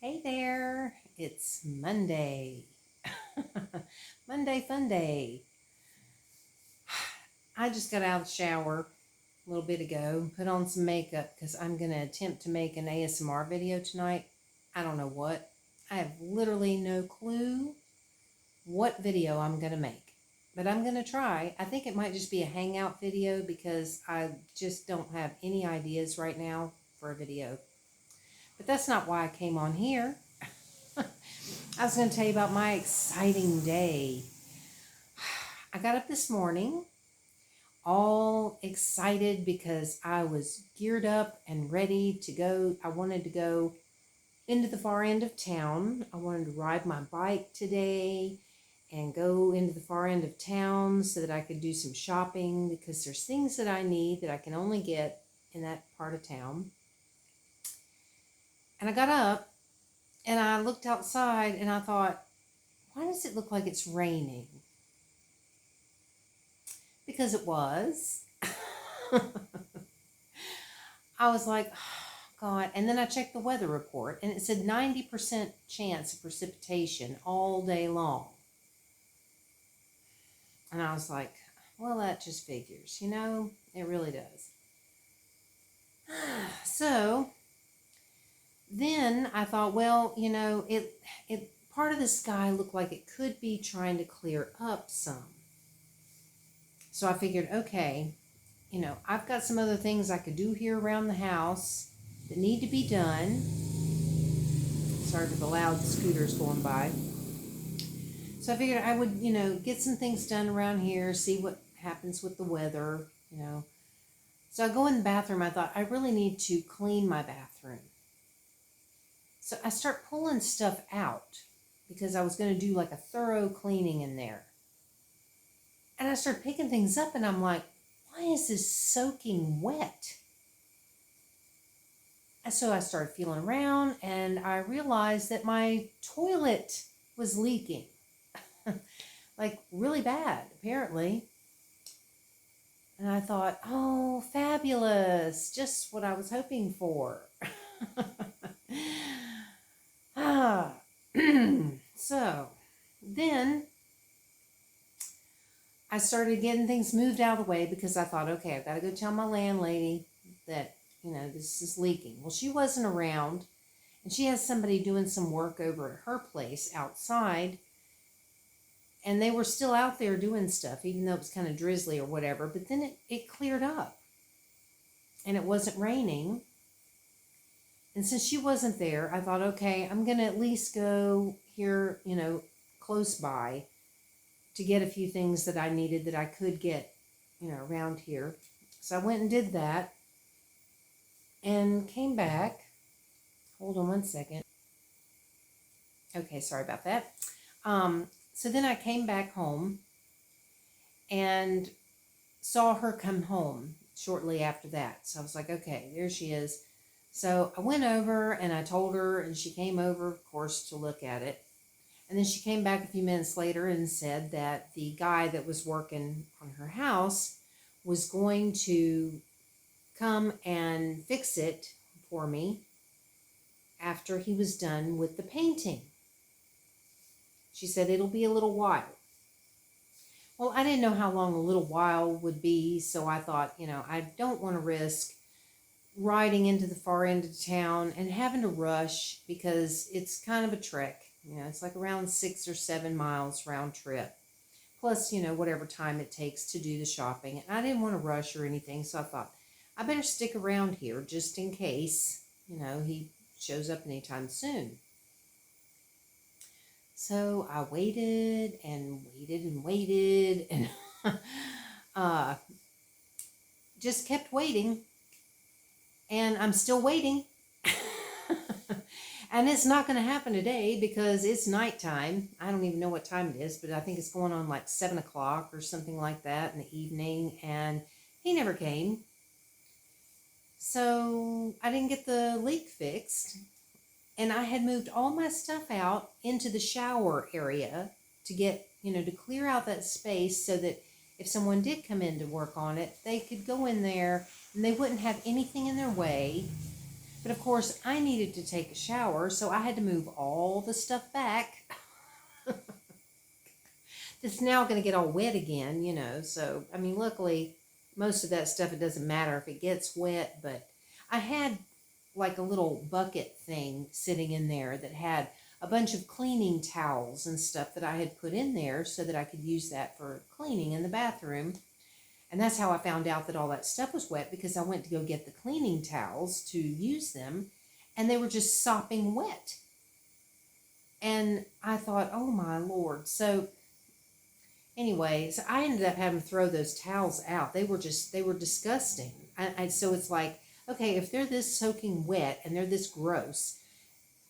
Hey there, it's Monday. Monday fun day. I just got out of the shower a little bit ago, put on some makeup because I'm going to attempt to make an ASMR video tonight. I don't know what. I have literally no clue what video I'm going to make, but I'm going to try. I think it might just be a hangout video because I just don't have any ideas right now for a video. But that's not why I came on here. I was going to tell you about my exciting day. I got up this morning all excited because I was geared up and ready to go. I wanted to go into the far end of town. I wanted to ride my bike today and go into the far end of town so that I could do some shopping because there's things that I need that I can only get in that part of town. And I got up and I looked outside and I thought, why does it look like it's raining? Because it was. I was like, oh, God. And then I checked the weather report and it said 90% chance of precipitation all day long. And I was like, well, that just figures, it really does. So then I thought, well, it part of the sky looked like it could be trying to clear up some. So I figured, okay, I've got some other things I could do here around the house that need to be done. Sorry for the loud scooters going by. So I figured I would, get some things done around here, see what happens with the weather, So I go in the bathroom. I thought I really need to clean my bathroom. So I start pulling stuff out because I was going to do like a thorough cleaning in there. And I started picking things up and I'm like, why is this soaking wet? And so I started feeling around and I realized that my toilet was leaking. Like really bad, apparently. And I thought, oh, fabulous. Just what I was hoping for. So then I started getting things moved out of the way because I thought, okay, I've got to go tell my landlady that, this is leaking. Well, she wasn't around and she has somebody doing some work over at her place outside. And they were still out there doing stuff, even though it was kind of drizzly or whatever. But then it cleared up and it wasn't raining. And since she wasn't there, I thought, okay, I'm going to at least go here, close by to get a few things that I needed that I could get, around here. So I went and did that and came back. Hold on one second. Okay, sorry about that. So then I came back home and saw her come home shortly after that. So I was like, okay, there she is. So I went over and I told her, and she came over, of course, to look at it. And then she came back a few minutes later and said that the guy that was working on her house was going to come and fix it for me after he was done with the painting. She said it'll be a little while. Well, I didn't know how long a little while would be, so I thought, I don't want to risk riding into the far end of town and having to rush because it's kind of a trek. It's like around 6 or 7 miles round trip. Plus, whatever time it takes to do the shopping. And I didn't want to rush or anything, so I thought, I better stick around here just in case, he shows up anytime soon. So I waited and waited and waited and just kept waiting. And I'm still waiting. And it's not going to happen today because it's nighttime. I don't even know what time it is, but I think it's going on like 7 o'clock or something like that in the evening. And he never came. So I didn't get the leak fixed. And I had moved all my stuff out into the shower area to get, to clear out that space so that if someone did come in to work on it, they could go in there and they wouldn't have anything in their way. But of course, I needed to take a shower, so I had to move all the stuff back. It's now going to get all wet again, you know. So, I mean, luckily, most of that stuff, it doesn't matter if it gets wet. But I had like a little bucket thing sitting in there that had a bunch of cleaning towels and stuff that I had put in there so that I could use that for cleaning in the bathroom. And that's how I found out that all that stuff was wet, because I went to go get the cleaning towels to use them, and they were just sopping wet. And I thought, oh my Lord. So anyways, I ended up having to throw those towels out. They were disgusting. So it's like, okay, if they're this soaking wet and they're this gross,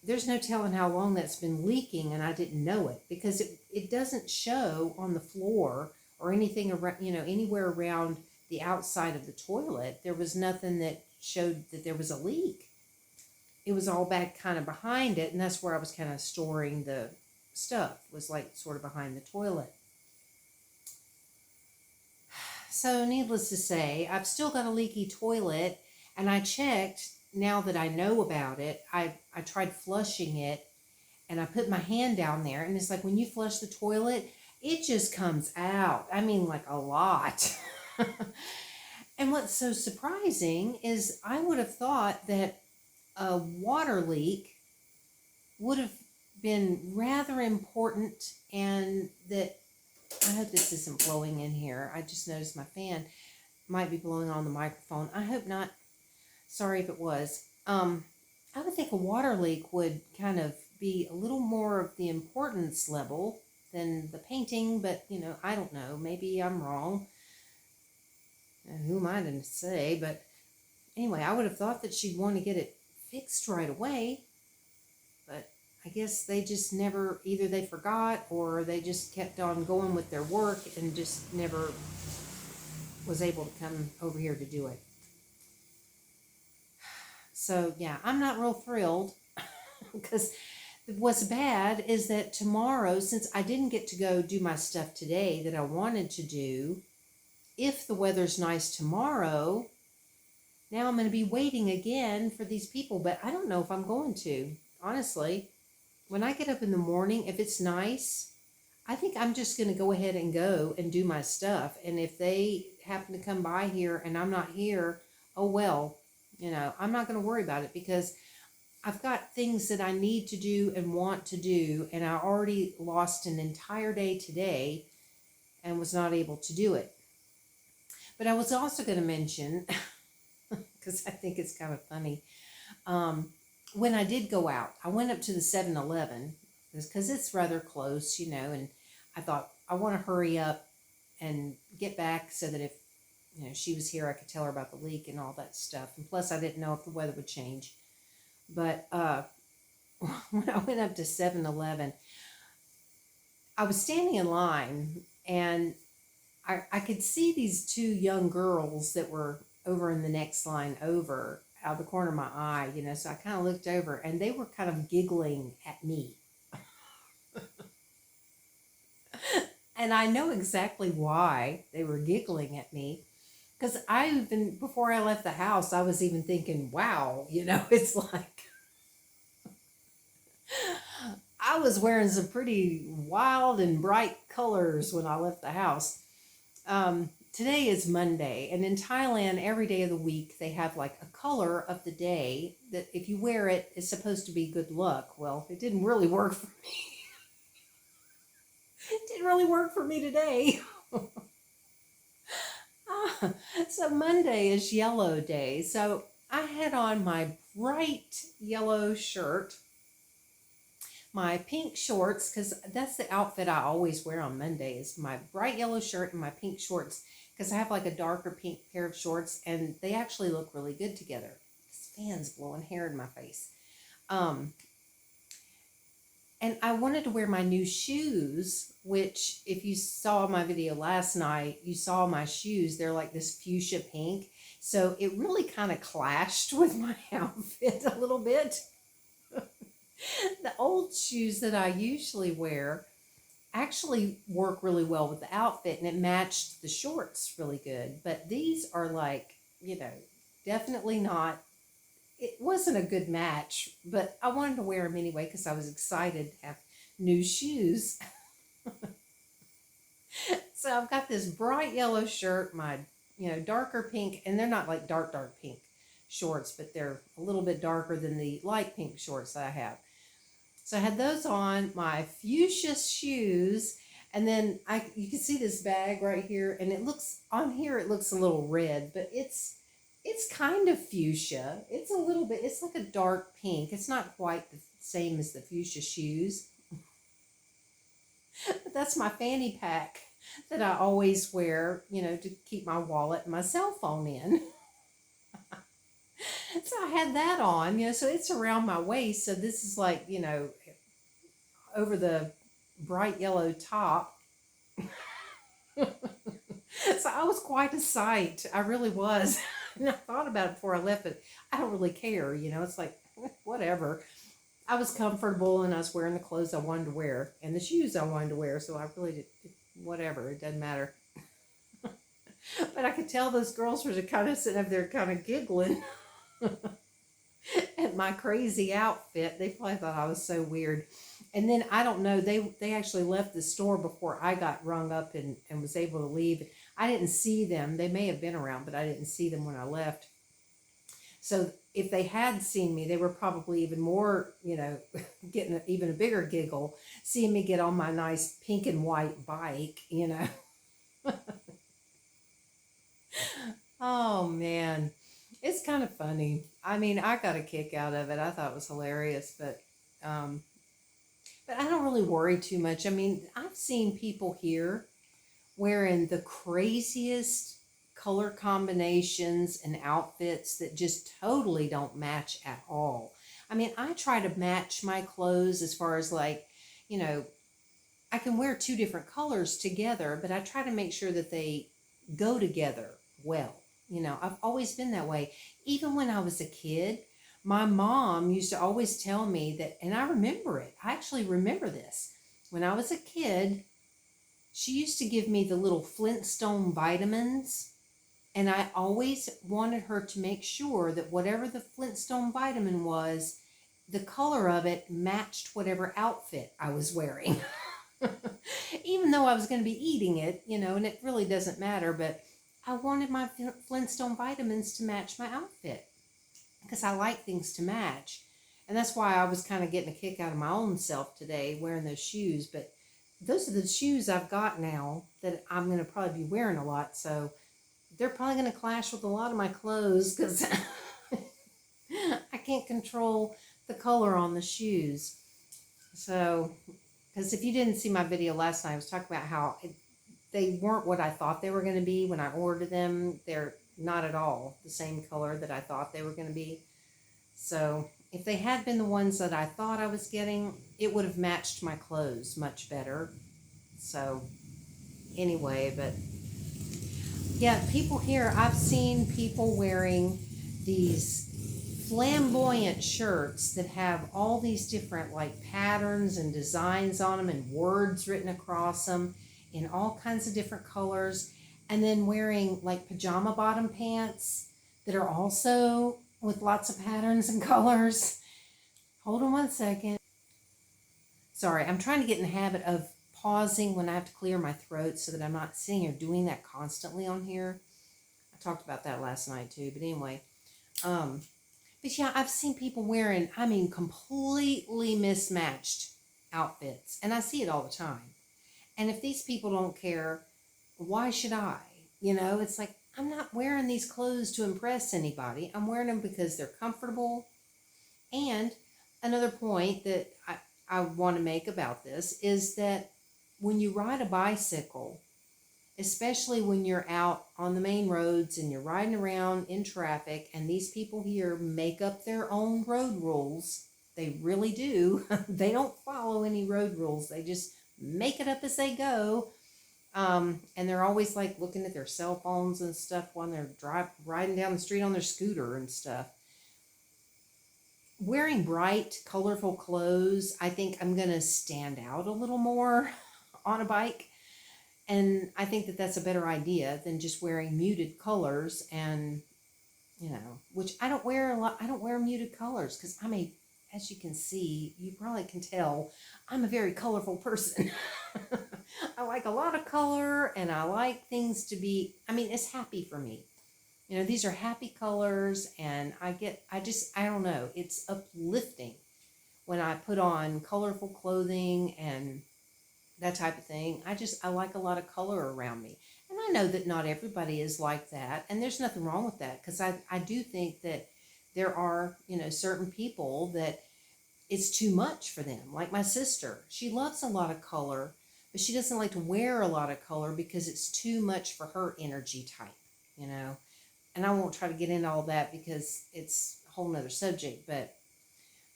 there's no telling how long that's been leaking and I didn't know it, because it doesn't show on the floor or anything around, you know, anywhere around the outside of the toilet. There was nothing that showed that there was a leak. It was all back kind of behind it, and that's where I was kind of storing the stuff, was like sort of behind the toilet. So needless to say, I've still got a leaky toilet, and I checked. Now that I know about it, I tried flushing it, and I put my hand down there, and it's like when you flush the toilet, it just comes out. I mean, like a lot. And what's so surprising is I would have thought that a water leak would have been rather important, and that, I hope this isn't blowing in here. I just noticed my fan might be blowing on the microphone. I hope not. Sorry if it was. I would think a water leak would kind of be a little more of the importance level than the painting, but, you know, I don't know. Maybe I'm wrong. And who am I to say? But anyway, I would have thought that she'd want to get it fixed right away. But I guess they just never, either they forgot or they just kept on going with their work and just never was able to come over here to do it. So yeah, I'm not real thrilled, because what's bad is that tomorrow, since I didn't get to go do my stuff today that I wanted to do, if the weather's nice tomorrow, now I'm going to be waiting again for these people. But I don't know if I'm going to, honestly. When I get up in the morning, if it's nice, I think I'm just going to go ahead and go and do my stuff. And if they happen to come by here and I'm not here, oh well, you know, I'm not going to worry about it, because I've got things that I need to do and want to do, and I already lost an entire day today and was not able to do it. But I was also going to mention, because I think it's kind of funny, when I did go out, I went up to the 7-Eleven, because it's rather close, you know, and I thought, I want to hurry up and get back so that if, you know, she was here, I could tell her about the leak and all that stuff. And plus, I didn't know if the weather would change. But when I went up to 7-Eleven, I was standing in line, and I could see these two young girls that were over in the next line over, out of the corner of my eye, you know. So I kind of looked over, and they were kind of giggling at me. And I know exactly why they were giggling at me, because before I left the house, I was even thinking, wow, you know, it's like, I was wearing some pretty wild and bright colors when I left the house. Today is Monday, and in Thailand, every day of the week, they have like a color of the day that if you wear it, is supposed to be good luck. Well, it didn't really work for me. It didn't really work for me today. So Monday is yellow day. So I had on my bright yellow shirt, my pink shorts, because that's the outfit I always wear on Mondays, my bright yellow shirt and my pink shorts, because I have like a darker pink pair of shorts, and they actually look really good together. This fan's blowing hair in my face. And I wanted to wear my new shoes, which if you saw my video last night, you saw my shoes. They're like this fuchsia pink. So it really kind of clashed with my outfit a little bit. The old shoes that I usually wear actually work really well with the outfit, and it matched the shorts really good. But these are like, you know, definitely not it wasn't a good match, but I wanted to wear them anyway because I was excited to have new shoes. So I've got this bright yellow shirt, my, darker pink, and they're not like dark, dark pink shorts, but they're a little bit darker than the light pink shorts that I have. So I had those on, my fuchsia shoes, and then you can see this bag right here, and it looks on here, it looks a little red, but it's kind of fuchsia. It's a little bit, it's like a dark pink. It's not quite the same as the fuchsia shoes. But that's my fanny pack that I always wear, to keep my wallet and my cell phone in. So I had that on, so it's around my waist. So this is like, over the bright yellow top. So I was quite a sight. I really was. And I thought about it before I left, but I don't really care, it's like, whatever. I was comfortable and I was wearing the clothes I wanted to wear and the shoes I wanted to wear. So I really did, whatever, it doesn't matter. But I could tell those girls were kind of sitting up there kind of giggling at my crazy outfit. They probably thought I was so weird. And then I don't know, they actually left the store before I got rung up and was able to leave. I didn't see them. They may have been around, but I didn't see them when I left. So if they had seen me, they were probably even more, getting even a bigger giggle, seeing me get on my nice pink and white bike, Oh, man. It's kind of funny. I mean, I got a kick out of it. I thought it was hilarious, but I don't really worry too much. I mean, I've seen people here wearing the craziest color combinations and outfits that just totally don't match at all. I mean, I try to match my clothes as far as like, I can wear two different colors together, but I try to make sure that they go together well. I've always been that way. Even when I was a kid, my mom used to always tell me that, and I remember it. I actually remember this. When I was a kid, she used to give me the little Flintstone vitamins, and I always wanted her to make sure that whatever the Flintstone vitamin was, the color of it matched whatever outfit I was wearing. Even though I was going to be eating it, and it really doesn't matter, but I wanted my Flintstone vitamins to match my outfit because I like things to match. And that's why I was kind of getting a kick out of my own self today wearing those shoes. But those are the shoes I've got now that I'm going to probably be wearing a lot. So they're probably going to clash with a lot of my clothes because I can't control the color on the shoes. So, because if you didn't see my video last night, I was talking about how they weren't what I thought they were going to be when I ordered them. They're not at all the same color that I thought they were going to be. So if they had been the ones that I thought I was getting, it would have matched my clothes much better. So anyway, but yeah, people here, I've seen people wearing these flamboyant shirts that have all these different like patterns and designs on them and words written across them in all kinds of different colors, and then wearing like pajama bottom pants that are also with lots of patterns and colors. Hold on one second. Sorry, I'm trying to get in the habit of pausing when I have to clear my throat so that I'm not sitting here doing that constantly on here. I talked about that last night too, but anyway. But yeah, I've seen people wearing, completely mismatched outfits, and I see it all the time. And if these people don't care, why should I? It's like, I'm not wearing these clothes to impress anybody. I'm wearing them because they're comfortable. And another point that I want to make about this is that when you ride a bicycle, especially when you're out on the main roads and you're riding around in traffic, and these people here make up their own road rules. They really do. They don't follow any road rules. They just make it up as they go. And they're always like looking at their cell phones and stuff when they're riding down the street on their scooter and stuff. Wearing bright, colorful clothes, I think I'm going to stand out a little more on a bike. And I think that that's a better idea than just wearing muted colors and you know, which I don't wear a lot. I don't wear muted colors because as you can see, you probably can tell, I'm a very colorful person. I like a lot of color and I like things to be, I mean, it's happy for me. You know, these are happy colors and I don't know, it's uplifting when I put on colorful clothing and that type of thing. I like a lot of color around me. And I know that not everybody is like that. And there's nothing wrong with that because I do think that there are, you know, certain people that it's too much for them. Like my sister, she loves a lot of color, but she doesn't like to wear a lot of color because it's too much for her energy type, you know. And I won't try to get into all that because it's a whole nother subject, but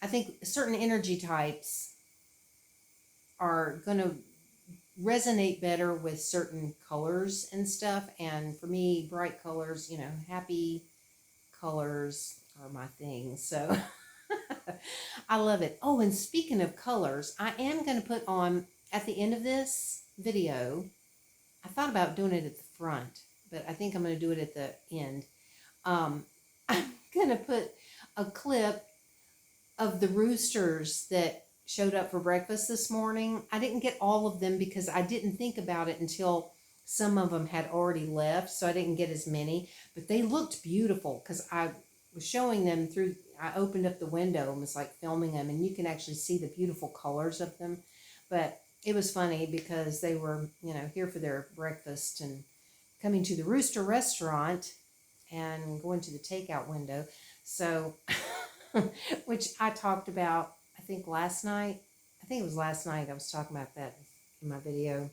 I think certain energy types are going to resonate better with certain colors and stuff. And for me, bright colors, you know, happy colors are my thing. So I love it. Oh, and speaking of colors, I am going to put on at the end of this video. I thought about doing it at the front, but I think I'm going to do it at the end. I'm going to put a clip of the roosters that showed up for breakfast this morning. I didn't get all of them because I didn't think about it until some of them had already left, so I didn't get as many, but they looked beautiful because I was showing them through, I opened up the window and was like filming them, and you can actually see the beautiful colors of them. But it was funny because they were, you know, here for their breakfast and coming to the Rooster restaurant and going to the takeout window. So, which I talked about, I think last night. I think it was last night I was talking about that in my video.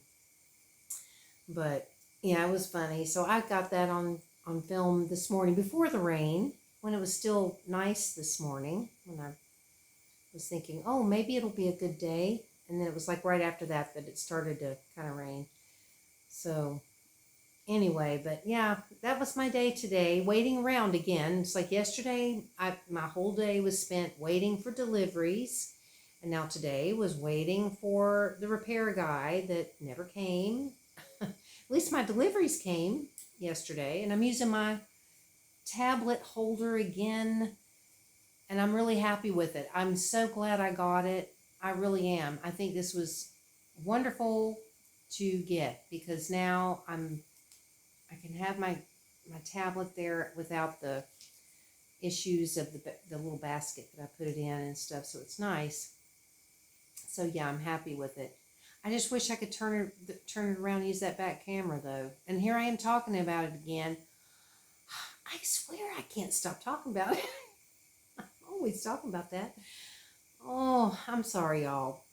But yeah, it was funny. So I got that on film this morning before the rain, when it was still nice this morning, when I was thinking, oh, maybe it'll be a good day. And then it was like right after that it started to kind of rain. So anyway, but yeah, that was my day today, waiting around again. It's like yesterday, my whole day was spent waiting for deliveries. And now today was waiting for the repair guy that never came. At least my deliveries came yesterday, and I'm using my tablet holder again, and I'm really happy with it. I'm so glad I got it. I really am. I think this was wonderful to get because now I can have my tablet there without the issues of the little basket that I put it in and stuff, so it's nice. So yeah, I'm happy with it. I just wish I could turn it around and use that back camera though. And here I am talking about it again. I swear I can't stop talking about it. I'm always talking about that. Oh, I'm sorry, y'all.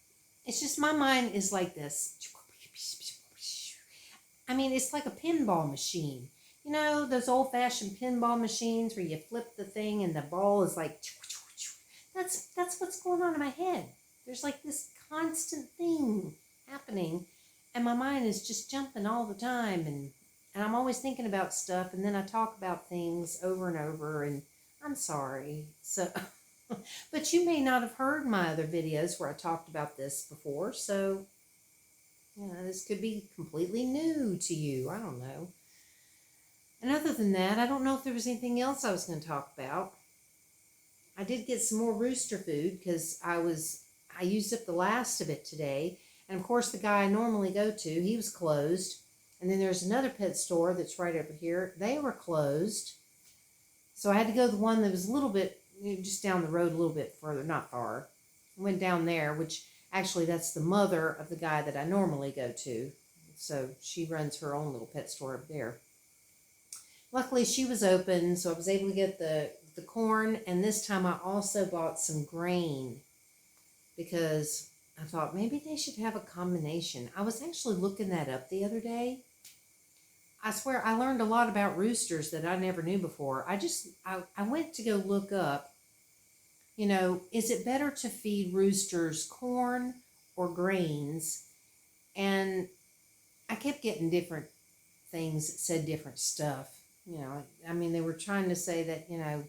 It's just my mind is like this. I mean, it's like a pinball machine. You know, those old-fashioned pinball machines where you flip the thing and the ball is like... That's what's going on in my head. There's like this constant thing happening, and my mind is just jumping all the time, and I'm always thinking about stuff, and then I talk about things over and over, and I'm sorry. So, but you may not have heard my other videos where I talked about this before, so, you know, this could be completely new to you. I don't know. And other than that, I don't know if there was anything else I was going to talk about. I did get some more rooster food because I used up the last of it today. And of course, the guy I normally go to, he was closed. And then there's another pet store that's right over here. They were closed. So I had to go to the one that was a little bit, just down the road a little bit further, not far. I went down there, which actually that's the mother of the guy that I normally go to. So she runs her own little pet store over there. Luckily, she was open, so I was able to get the corn, and this time I also bought some grain because I thought maybe they should have a combination. I was actually looking that up the other day. I swear I learned a lot about roosters that I never knew before. I went to go look up, you know, is it better to feed roosters corn or grains? And I kept getting different things that said different stuff. You know, I mean, they were trying to say that, you know,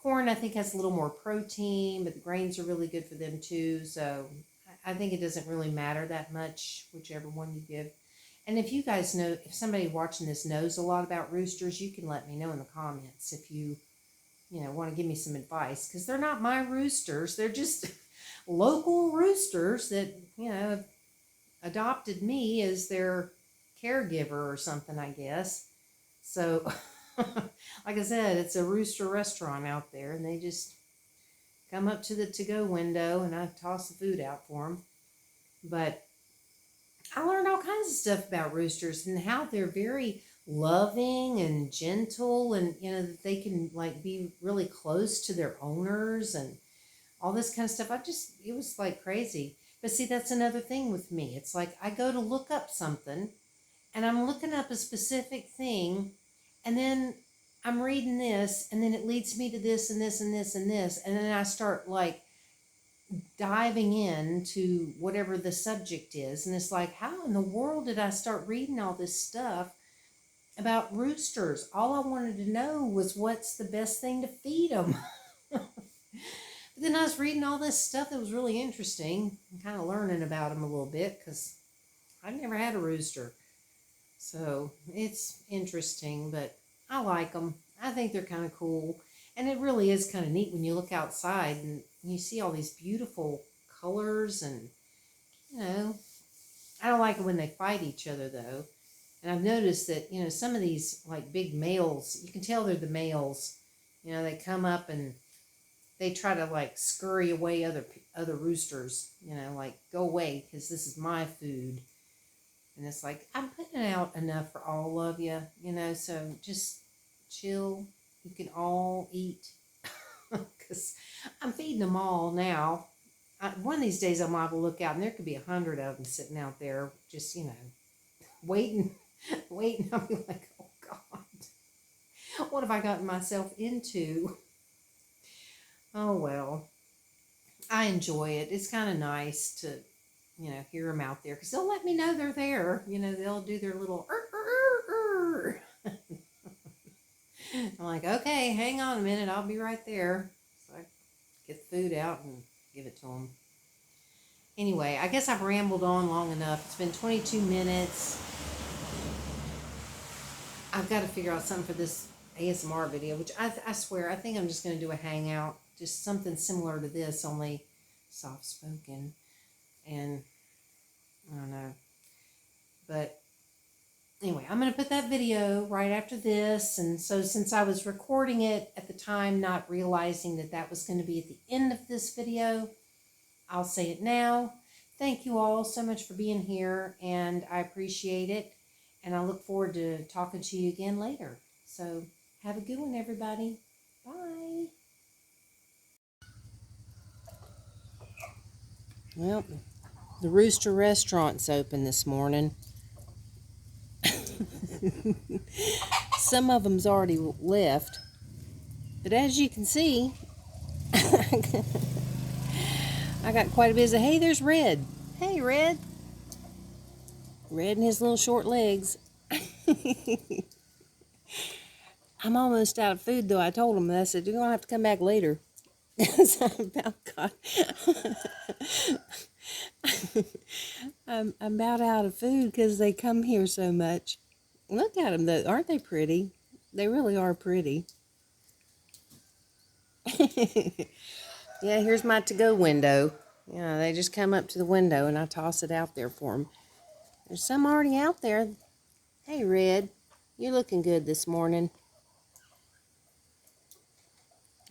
corn I think has a little more protein, but the grains are really good for them too. So I think it doesn't really matter that much, whichever one you give. And if you guys know, if somebody watching this knows a lot about roosters, you can let me know in the comments if you want to give me some advice, because they're not my roosters. They're just local roosters that, have adopted me as their caregiver or something, I guess. So, like I said, it's a rooster restaurant out there, and they just come up to the to-go window, and I toss the food out for them. But I learned all kinds of stuff about roosters and how they're very loving and gentle, and that they can like be really close to their owners and all this kind of stuff. It was like crazy. But see, that's another thing with me. It's like I go to look up something, and I'm looking up a specific thing, and then I'm reading this, and then it leads me to this and this and this and this, and then I start like diving into whatever the subject is, and it's like, how in the world did I start reading all this stuff about roosters? All I wanted to know was what's the best thing to feed them. But then I was reading all this stuff that was really interesting and kind of learning about them a little bit, because I never had a rooster. So it's interesting, but I like them. I think they're kind of cool. And it really is kind of neat when you look outside and you see all these beautiful colors. And, I don't like it when they fight each other, though. And I've noticed that, some of these like big males, you can tell they're the males. They come up and they try to like scurry away other roosters, like, go away because this is my food. And it's like, I'm putting out enough for all of you, so just chill. You can all eat, because I'm feeding them all now. One of these days I'm liable to look out and there could be 100 of them sitting out there just, waiting. I'll be like, oh God, what have I gotten myself into? Oh, well, I enjoy it. It's kind of nice to, hear them out there, because they'll let me know they're there. They'll do their little I'm like, okay, hang on a minute, I'll be right there. So I get the food out and give it to them. Anyway, I guess I've rambled on long enough. It's been 22 minutes. I've got to figure out something for this ASMR video, which I swear, I think I'm just going to do a hangout. Just something similar to this, only soft-spoken. And I don't know. But anyway, I'm going to put that video right after this. And so since I was recording it at the time, not realizing that that was going to be at the end of this video, I'll say it now. Thank you all so much for being here, and I appreciate it. And I look forward to talking to you again later. So have a good one, everybody. Bye. Well, the Rooster Restaurant's open this morning. Some of them's already left. But as you can see, I got quite a bit of, hey, there's Red. Hey, Red. Red and his little short legs. I'm almost out of food, though. I told him, I said, you're going to have to come back later. I'm about out of food because they come here so much. Look at them, though. Aren't they pretty? They really are pretty. Yeah, here's my to-go window. They just come up to the window and I toss it out there for them. There's some already out there. Hey, Red, you're looking good this morning.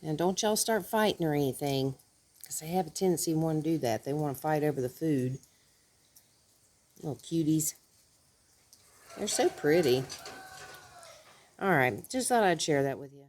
And don't y'all start fighting or anything, because they have a tendency to want to do that. They want to fight over the food. Little cuties. They're so pretty. All right, just thought I'd share that with you.